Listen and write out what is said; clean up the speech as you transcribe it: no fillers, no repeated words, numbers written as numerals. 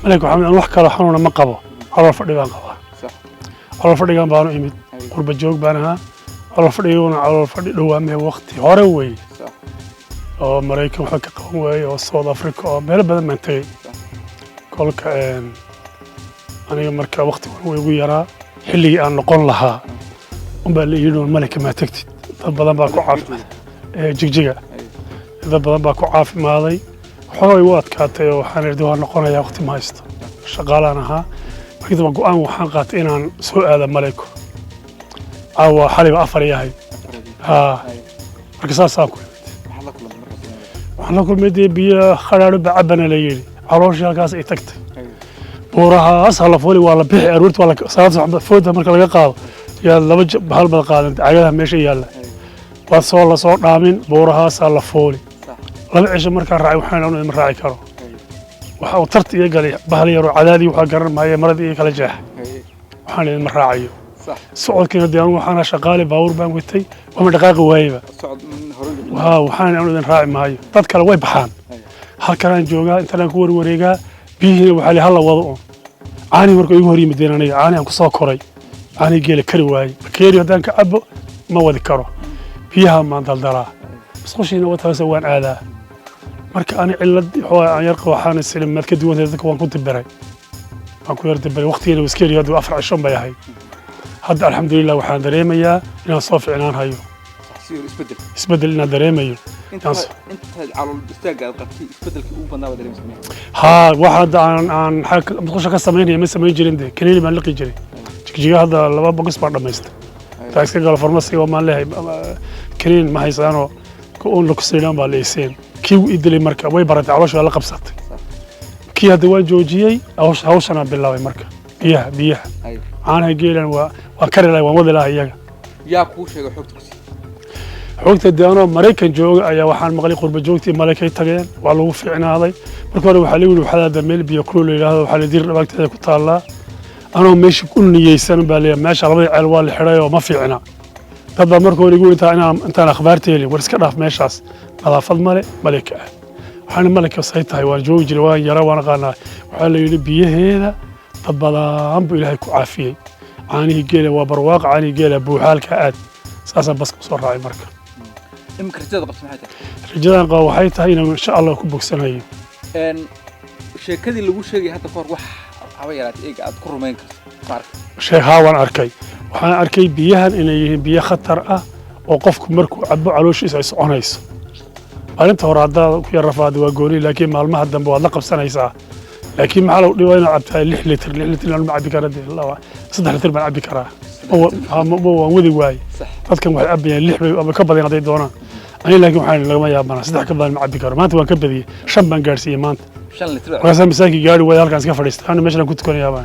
ملك وحمد أنا وح كلا حنون ما قبوا على الفريق قبوا صح على الفريق بانو إمد قرب الجوج بانها على الفريق هو أمه وقتي هروي صح أو مريكا وحكي قوي أو الصوت أفريقيا أو مهلا بدل ما انتهي كل كأن أنا مركا وقتي ويرى حلي أن نقول لها وبالي يلون الملك ما تكتي بدل باكو عاف جيجيجا إذا بدل باكو عاف ماضي حوي وقت كاتي وحنا ردوها نقول يا وقتي ما يست شغالانها كذا بقول أنا وحنقات إن سوء هذا الملك أو حليب أفريقيا هاي ها مركز ساكو waxaan la kulmay dee biyo kharaaro bacabana la yiri caloosha halkaas ay tagtay buurahaas hala fooli waa la bixi aroorti waa la salaad fooda marka laga qaado yaa laba hal bad qaadan cagadaha meesha yaala waa soo la soo dhaamin buurahaas hala fooli laba cisho marka raacay waxaan u ima raaci karo waxa uu tarti iga galay bahal yar oo cadaadi waxa garan maayo maradii kala jeex waxaan ima raaciyo socodkina dee waxaan shaqaale baawur baan watay wama dhaqaaqi waayba waxaan aan idin raaci maayo dad kale way baxaan halkaan joogaa intaan ku wareegaa biyihii waxa la hal wado caani marka igu hor yimid aniga caani aan ku soo koray caani geela kari waayay bakeeri hadaan ka cabo ma wadi karo biyaha ma daldalaa isqoshina wata waan aadaa marka aan cilad aan yar waxaan isla mad ka duwan dadka waan ku tibiray aan ku yar tibiray waqtigeena waskeeri haduu 4 cisho bay ahay hadda alxamdulillaah waxaan dareemayaa inaan soo fiicnaan hayo isbedel inaan dareemayo inta على الاستاجة القبتي بدل كأوبنا ولا مسميه ها واحد عن حك بخش كسمين ما سمين جرين ده كنيني ما لقي جري جي هذا لما بقص بعد ما يست تاكسي قال فرماسي وما له كنين ما هيسانو كون لكسيلان باليسين كيو إدلي مركب وي برد عروش ولا قبصت كي هذا واجوجي أوش أنا بالله مركب بيه أنا جيلان وكرر لا ومضي لا هي يا كوش يا حكتك xogta deeno Mareykan jooga ayaa waxaan maqlay qurba joogtii Mareykan tageen waa lagu fiicnaaday markii hore waxa la yiri waxa la meel biyo kulul ilaahdo waxa la dir dhabaagteeda ku taala anoo meesha ku niyeysan baa leeyahay meesha labada ceel waa la xiray oo ma fiicna dad baa markii hore igu intaan akhbaarteeli war iska dhaaf meeshaas nadaafad male malika waxaan malika say tahay waan joogi jiray waan yara waan qana waxa la yiri biyaheeda dad badan buu ilaahay ku caafiyay caanihi geela waa barwaaq caanihi geela buuxaalka aad saasa bas ku soo raacay marka إمك رجال قبض سمعتها. رجال قواحيتها هنا إن شاء الله كبوك سنة. شيء كذي اللي وش شيء حتى فور وح عويلات إيه قاعد كل رومين كذا. شيء هاون أركي وحنا أركي بيهن إنه بيه خطر وقفكم مركو عبوا علوش يسعى عنيس. أنت ورادة في الرفاد وقولي لكن مع المهد دم بواد لقب سنة يسعى. لكن مع لو وين عبتها لحلتر اللي مع بكرة دي الله صدق لتر مع بكرة. هو وذي واي. dadkan wax abiyay lix bay ama ka badan haday doonaan ay laakiin waxaan laga yaabana saddex ka badan ma cabi karo maanta waan ka badiyay shan baan gaarsiiyay maanta 5 litir waxaan misaanki gaari way halkaas ka fadhiistaan meeshan ku tukanayaa